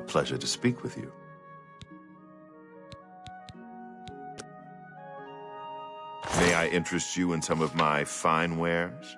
pleasure to speak with you. May I interest you in some of my fine wares?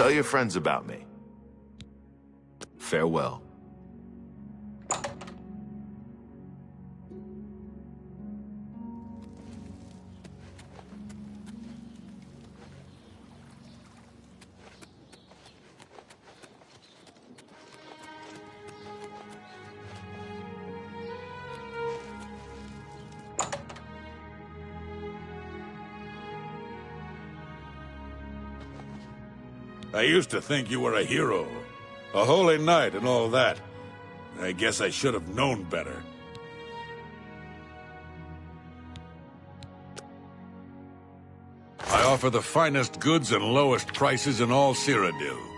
Tell your friends about me. Farewell. I used to think you were a hero, a holy knight and all that. I guess I should have known better. I offer the finest goods and lowest prices in all Cyrodiil.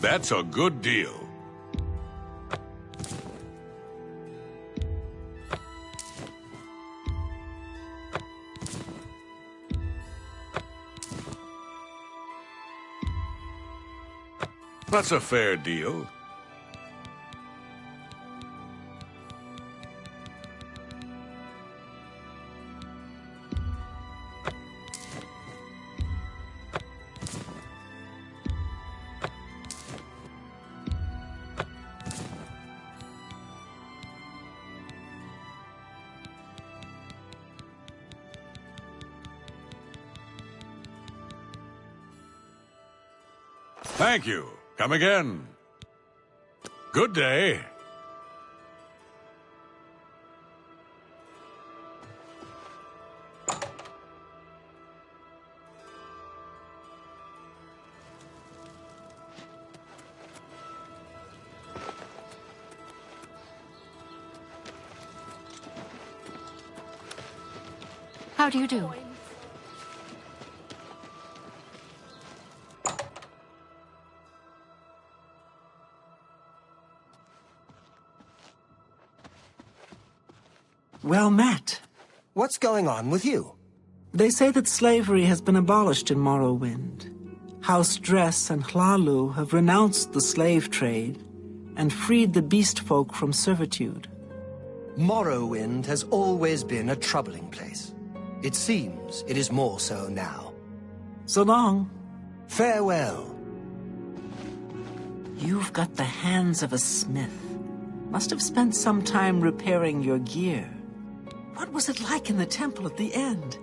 That's a good deal. That's a fair deal. Thank you. Come again. Good day. How do you do? Well met. What's going on with you? They say that slavery has been abolished in Morrowind. House Dress and Hlalu have renounced the slave trade and freed the beast folk from servitude. Morrowind has always been a troubling place. It seems it is more so now. So long. Farewell. You've got the hands of a smith. Must have spent some time repairing your gear. What was it like in the temple at the end?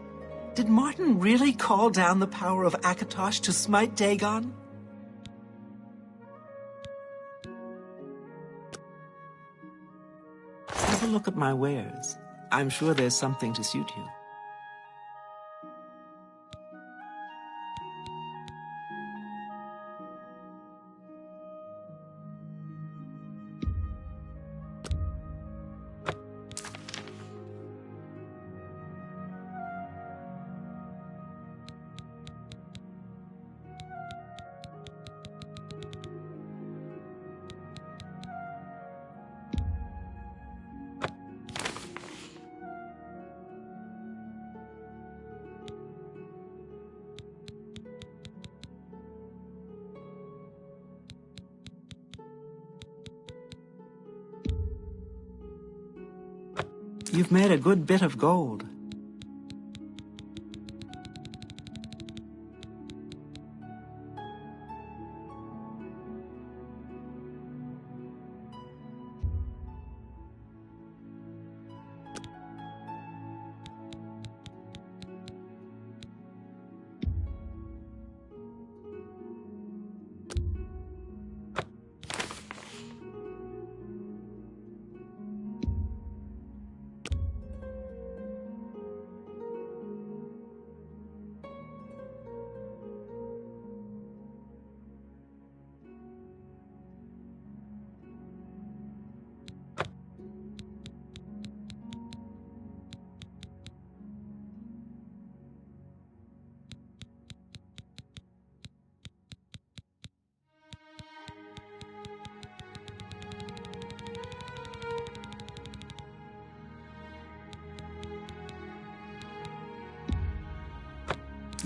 Did Martin really call down the power of Akatosh to smite Dagon? Have a look at my wares. I'm sure there's something to suit you. You've made a good bit of gold.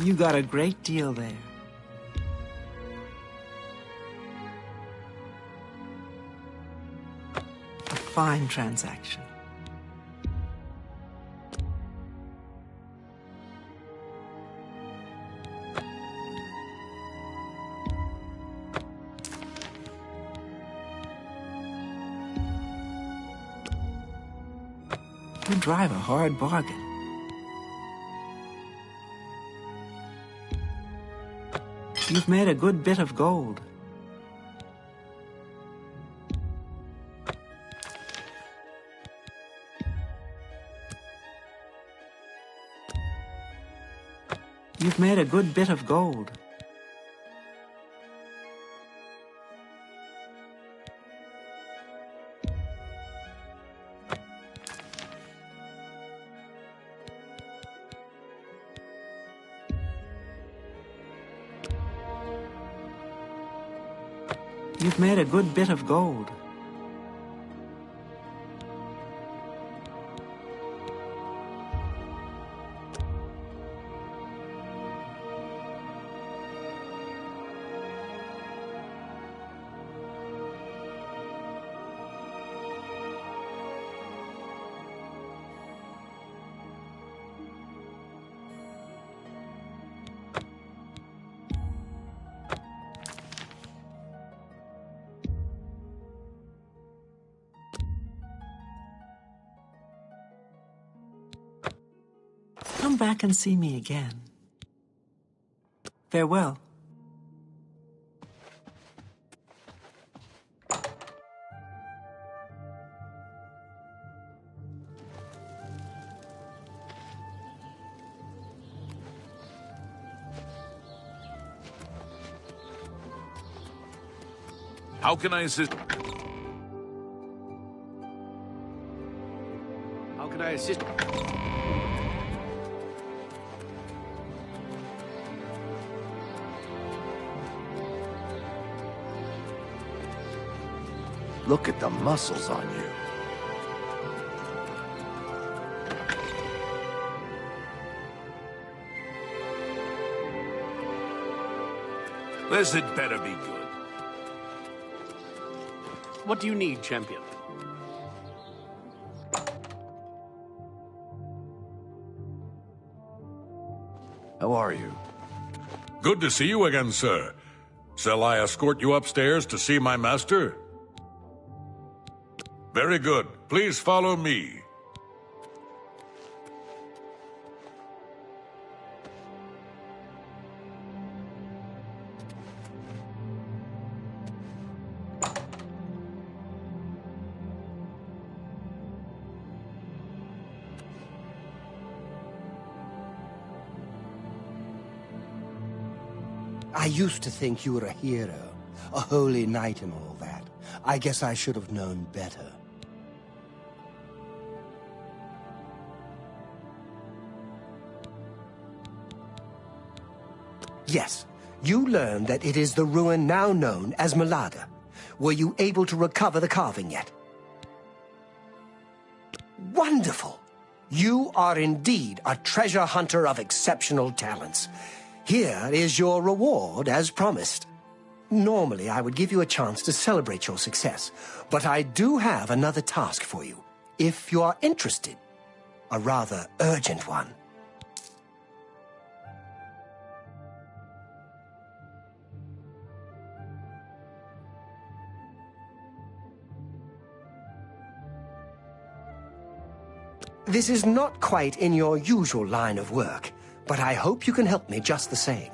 You got a great deal there. A fine transaction. You drive a hard bargain. You've made a good bit of gold. You've made a good bit of gold. You've made a good bit of gold. Come back and see me again. Farewell. How can I assist? How can I assist? Look at the muscles on you. This had better be good. What do you need, champion? How are you? Good to see you again, sir. Shall I escort you upstairs to see my master? Very good. Please follow me. I used to think you were a hero, a holy knight and all that. I guess I should have known better. Yes, you learned that it is the ruin now known as Malada. Were you able to recover the carving yet? Wonderful! You are indeed a treasure hunter of exceptional talents. Here is your reward, as promised. Normally, I would give you a chance to celebrate your success, but I do have another task for you, if you are interested. A rather urgent one. This is not quite in your usual line of work, but I hope you can help me just the same.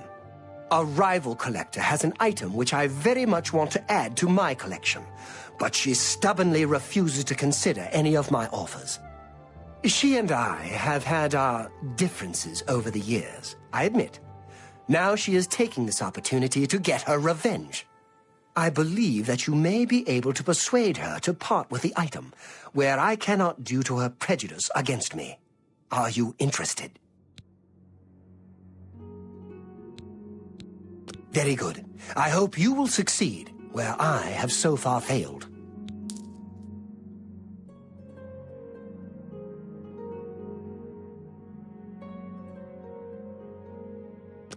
A rival collector has an item which I very much want to add to my collection, but she stubbornly refuses to consider any of my offers. She and I have had our differences over the years, I admit. Now she is taking this opportunity to get her revenge. I believe that you may be able to persuade her to part with the item, where I cannot due to her prejudice against me. Are you interested? Very good. I hope you will succeed, where I have so far failed.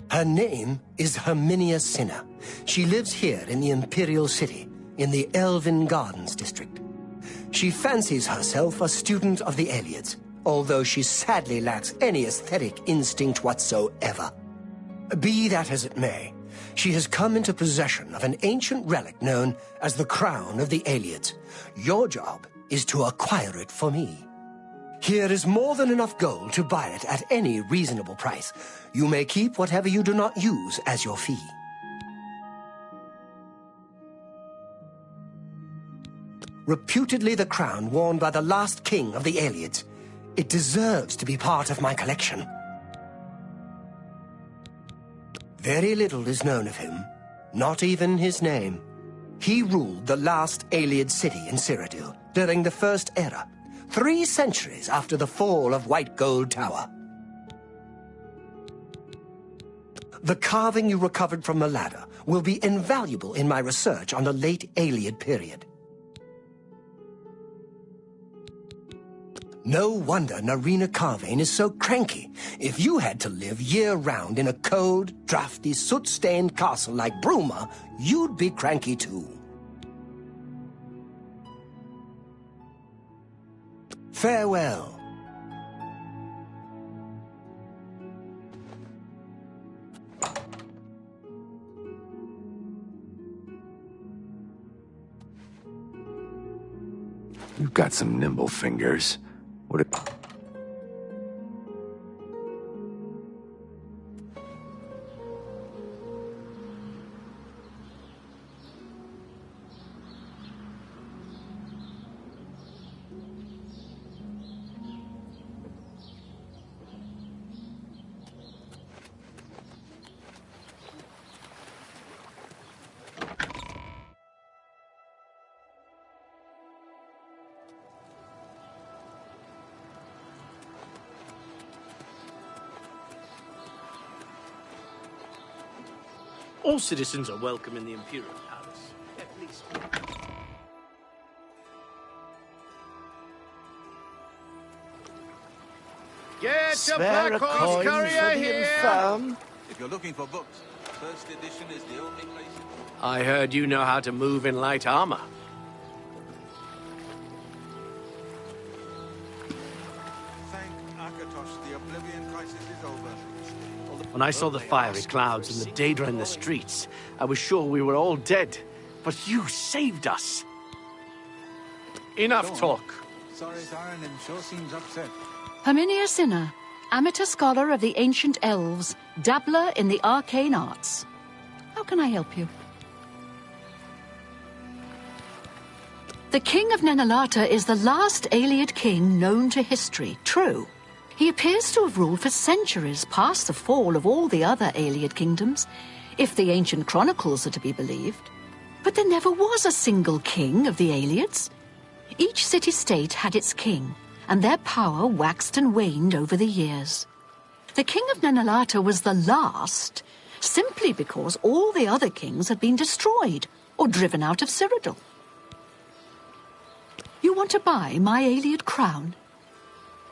Her name is Herminia Sinner. She lives here in the Imperial City, in the Elven Gardens district. She fancies herself a student of the Aelids, although she sadly lacks any aesthetic instinct whatsoever. Be that as it may, she has come into possession of an ancient relic known as the Crown of the Aelids. Your job is to acquire it for me. Here is more than enough gold to buy it at any reasonable price. You may keep whatever you do not use as your fee. Reputedly the crown worn by the last king of the Aelids. It deserves to be part of my collection. Very little is known of him, not even his name. He ruled the last Aeliid city in Cyrodiil during the First Era, 3 centuries after the fall of White Gold Tower. The carving you recovered from the ladder will be invaluable in my research on the late Aeliid period. No wonder Narina Carvane is so cranky. If you had to live year-round in a cold, drafty, soot-stained castle like Bruma, you'd be cranky too. Farewell. You've got some nimble fingers. What a... All citizens are welcome in the Imperial Palace. At least. Get your black horse courier here! If you're looking for books, first edition is the only place. I heard you know how to move in light armor. Thank Akatosh, the Oblivion crisis is over. When I saw the fiery clouds and the Daedra in the streets, I was sure we were all dead. But you saved us. Enough talk. Sorry, Darren, sure seems upset. Herminia Sinner, amateur scholar of the ancient elves, dabbler in the arcane arts. How can I help you? The King of Nenalata is the last Ayleid king known to history, true. He appears to have ruled for centuries past the fall of all the other Ayleid kingdoms, if the ancient chronicles are to be believed. But there never was a single king of the Ayleids. Each city-state had its king, and their power waxed and waned over the years. The King of Nenalata was the last, simply because all the other kings had been destroyed or driven out of Cyrodiil. You want to buy my Ayleid crown?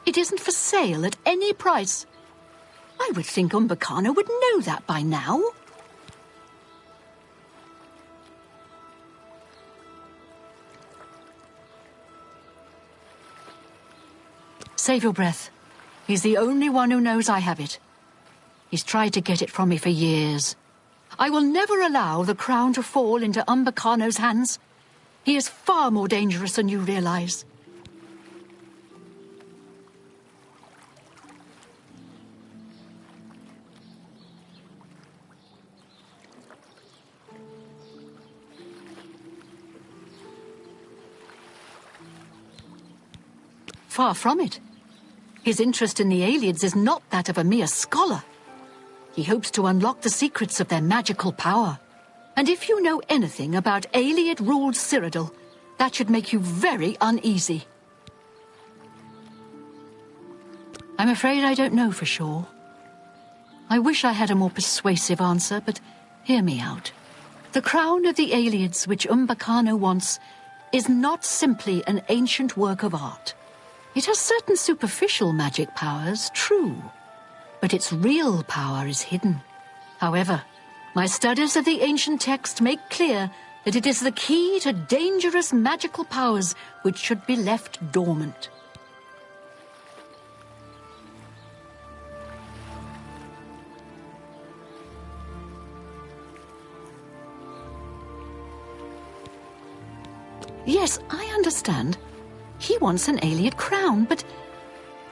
It isn't for sale at any price. I would think Umbacano would know that by now. Save your breath. He's the only one who knows I have it. He's tried to get it from me for years. I will never allow the crown to fall into Umbacano's hands. He is far more dangerous than you realize. Far from it. His interest in the Ayleids is not that of a mere scholar. He hopes to unlock the secrets of their magical power. And if you know anything about Ayleid-ruled Cyrodiil, that should make you very uneasy. I'm afraid I don't know for sure. I wish I had a more persuasive answer, but hear me out. The crown of the Ayleids which Umbacano wants is not simply an ancient work of art. It has certain superficial magic powers, true, but its real power is hidden. However, my studies of the ancient text make clear that it is the key to dangerous magical powers which should be left dormant. Yes, I understand. He wants an Ayleid crown, but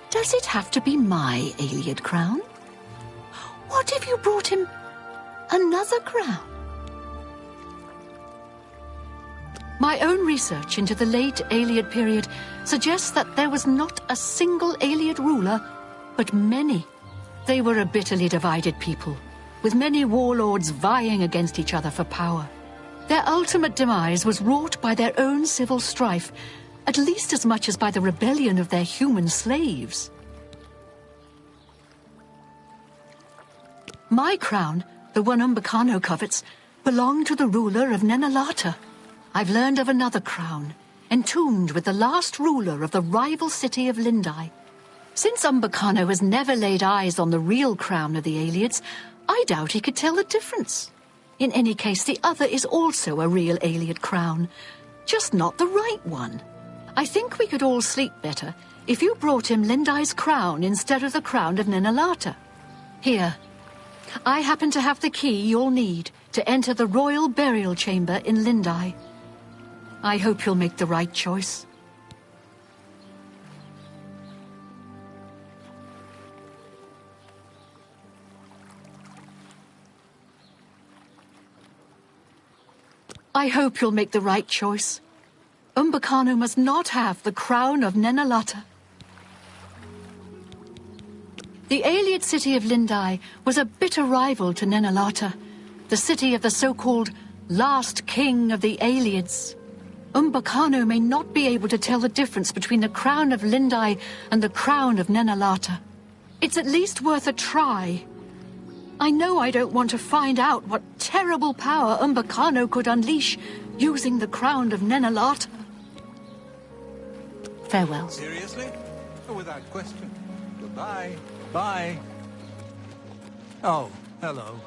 does it have to be my Ayleid crown? What if you brought him another crown? My own research into the late Ayleid period suggests that there was not a single Ayleid ruler, but many. They were a bitterly divided people, with many warlords vying against each other for power. Their ultimate demise was wrought by their own civil strife, at least as much as by the rebellion of their human slaves. My crown, the one Umbacano covets, belonged to the ruler of Nenalata. I've learned of another crown, entombed with the last ruler of the rival city of Lindai. Since Umbacano has never laid eyes on the real crown of the Ayleids, I doubt he could tell the difference. In any case, the other is also a real Ayleid crown, just not the right one. I think we could all sleep better if you brought him Lindai's crown instead of the crown of Nenalata. Here, I happen to have the key you'll need to enter the royal burial chamber in Lindai. I hope you'll make the right choice. I hope you'll make the right choice. Umbacano must not have the crown of Nenalata. The Ayleid city of Lindai was a bitter rival to Nenalata, the city of the so-called last king of the Ayleids. Umbacano may not be able to tell the difference between the crown of Lindai and the crown of Nenalata. It's at least worth a try. I know I don't want to find out what terrible power Umbacano could unleash using the crown of Nenalata. Farewell. Seriously? Without question. Goodbye. Bye. Oh, hello.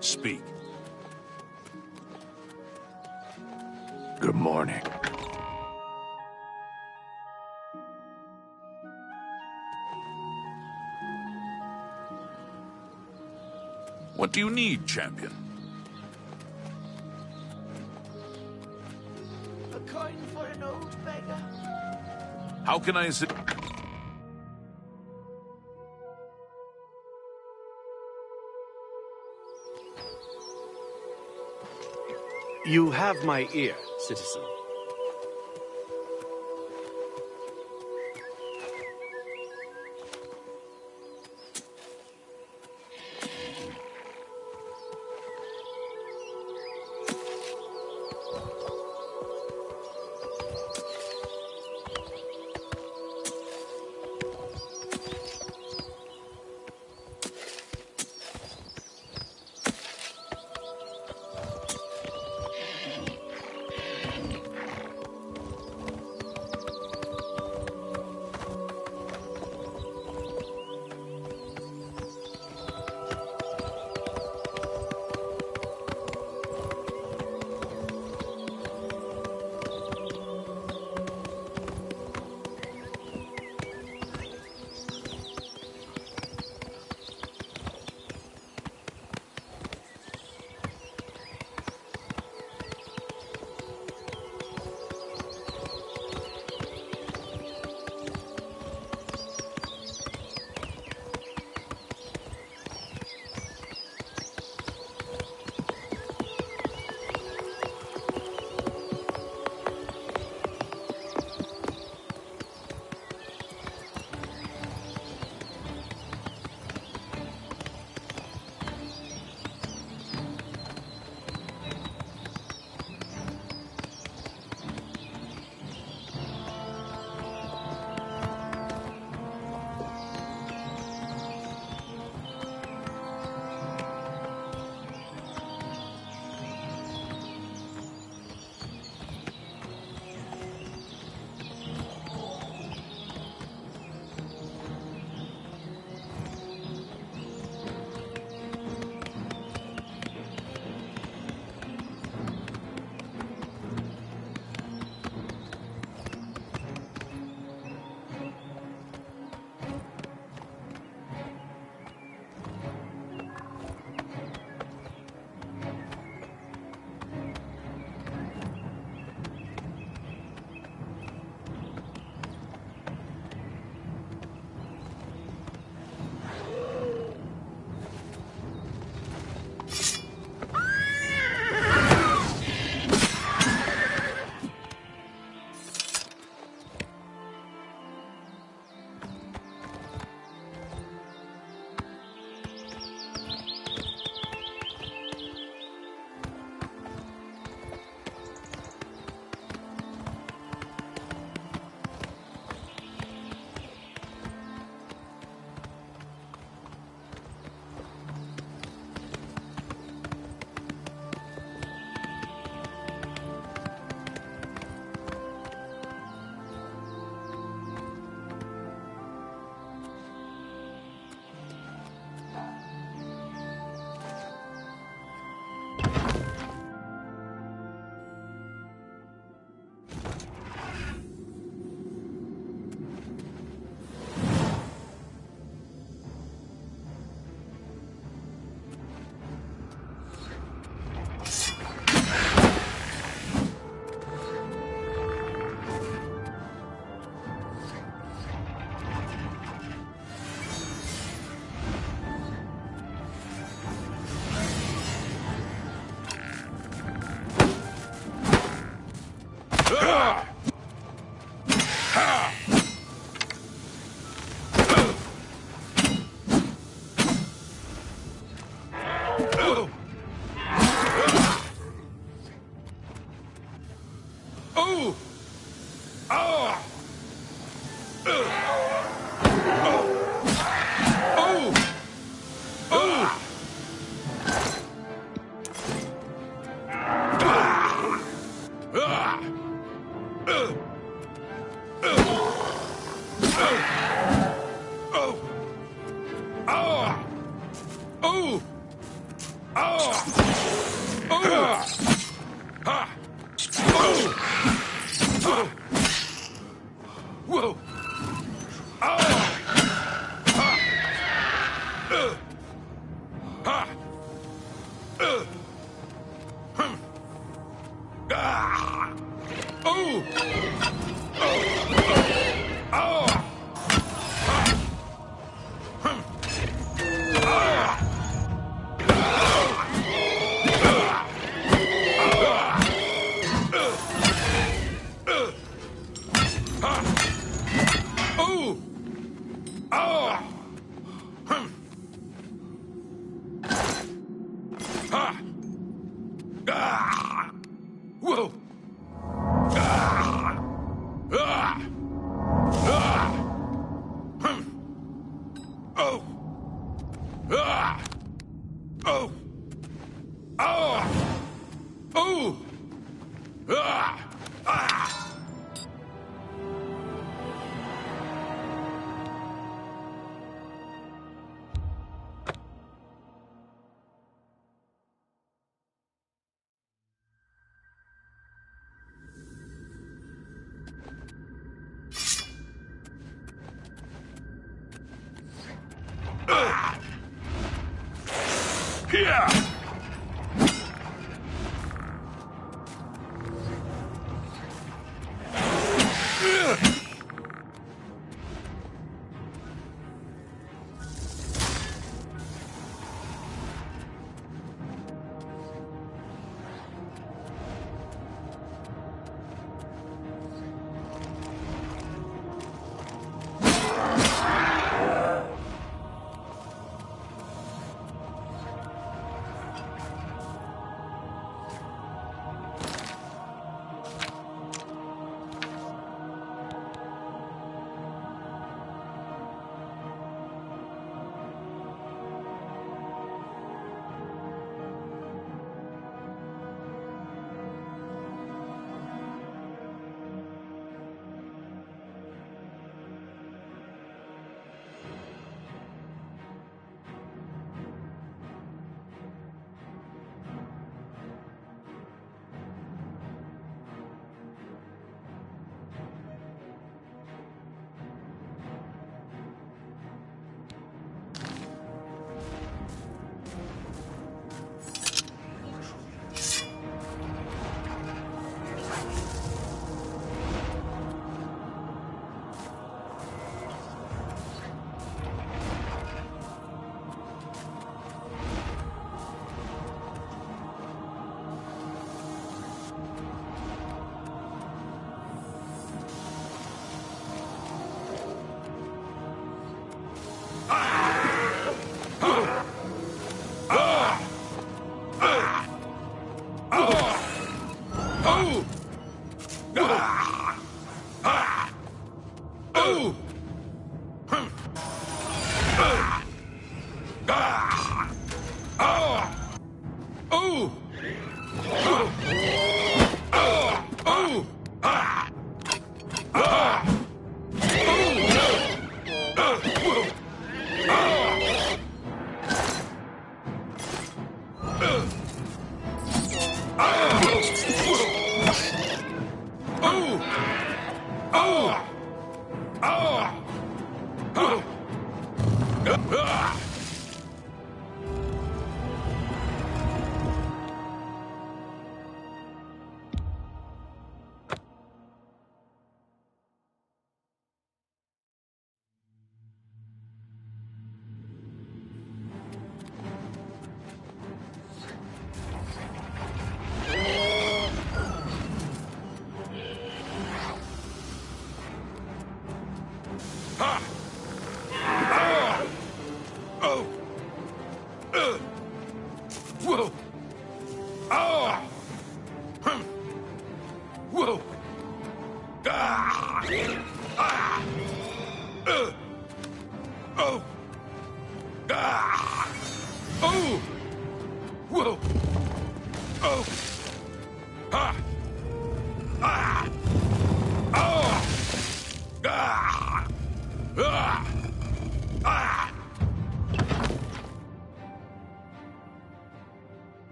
Speak. Good morning. What do you need, champion? A coin for an old beggar. How can I assist? You have my ear, citizen.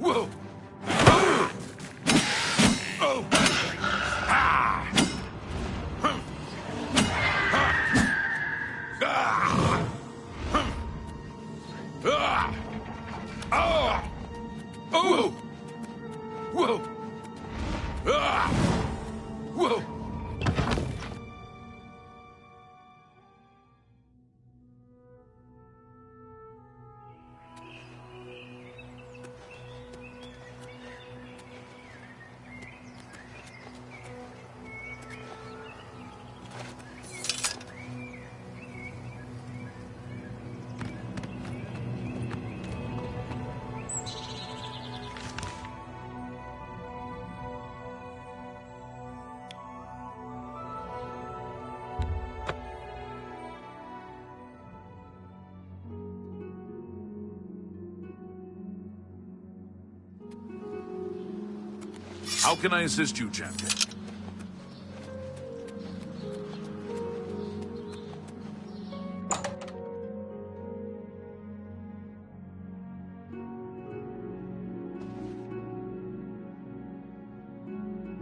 Whoa! Oh! Ah! Ah! Ah! Ah! Oh! Whoa! Ah! Whoa! How can I assist you, champion?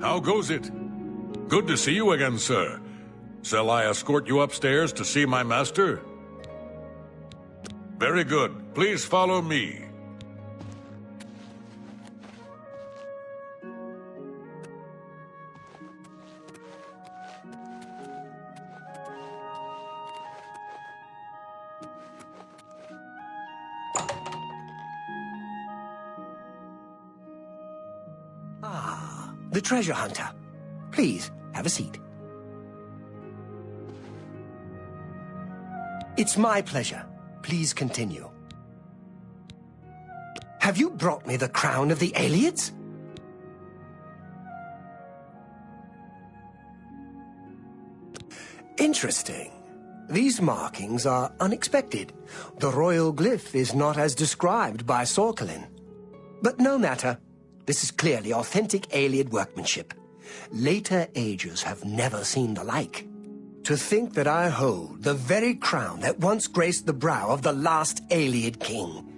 How goes it? Good to see you again, sir. Shall I escort you upstairs to see my master? Very good. Please follow me. The treasure hunter. Please, have a seat. It's my pleasure. Please continue. Have you brought me the crown of the Aliads? Interesting. These markings are unexpected. The royal glyph is not as described by Sorkelin. But no matter. This is clearly authentic Aliad workmanship. Later ages have never seen the like. To think that I hold the very crown that once graced the brow of the last Aliad king.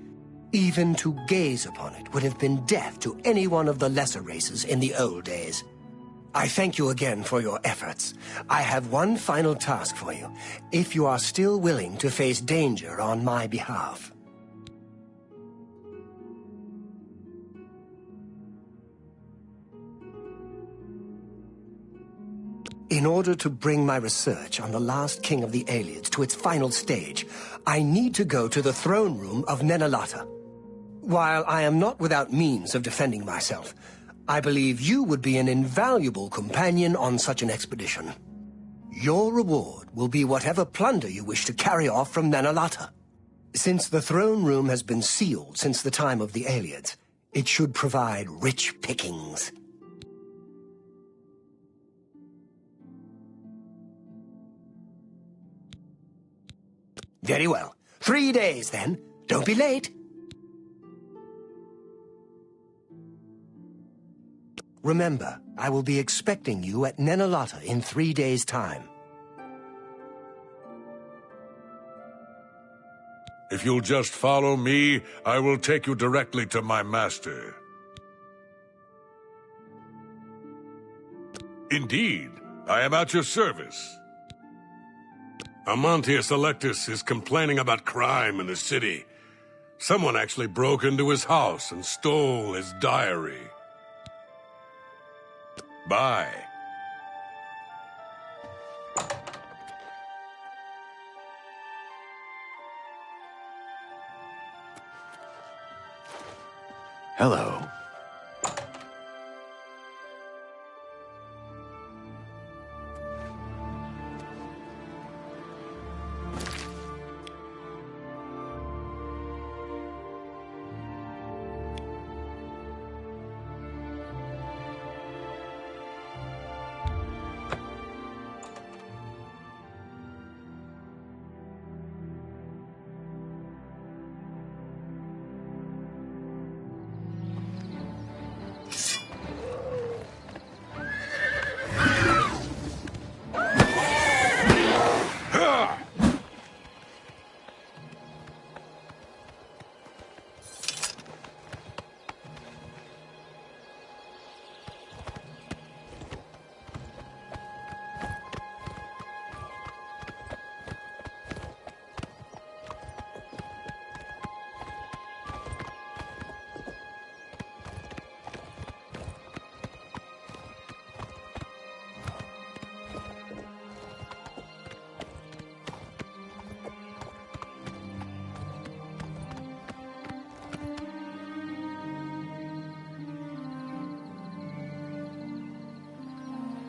Even to gaze upon it would have been death to any one of the lesser races in the old days. I thank you again for your efforts. I have one final task for you, if you are still willing to face danger on my behalf. In order to bring my research on the last king of the Aliads to its final stage, I need to go to the throne room of Nenalata. While I am not without means of defending myself, I believe you would be an invaluable companion on such an expedition. Your reward will be whatever plunder you wish to carry off from Nenalata. Since the throne room has been sealed since the time of the Aliads, it should provide rich pickings. Very well. 3 days, then. Don't be late. Remember, I will be expecting you at Nenalata in 3 days' time. If you'll just follow me, I will take you directly to my master. Indeed, I am at your service. Amantius Electus is complaining about crime in the city. Someone actually broke into his house and stole his diary. Bye. Hello.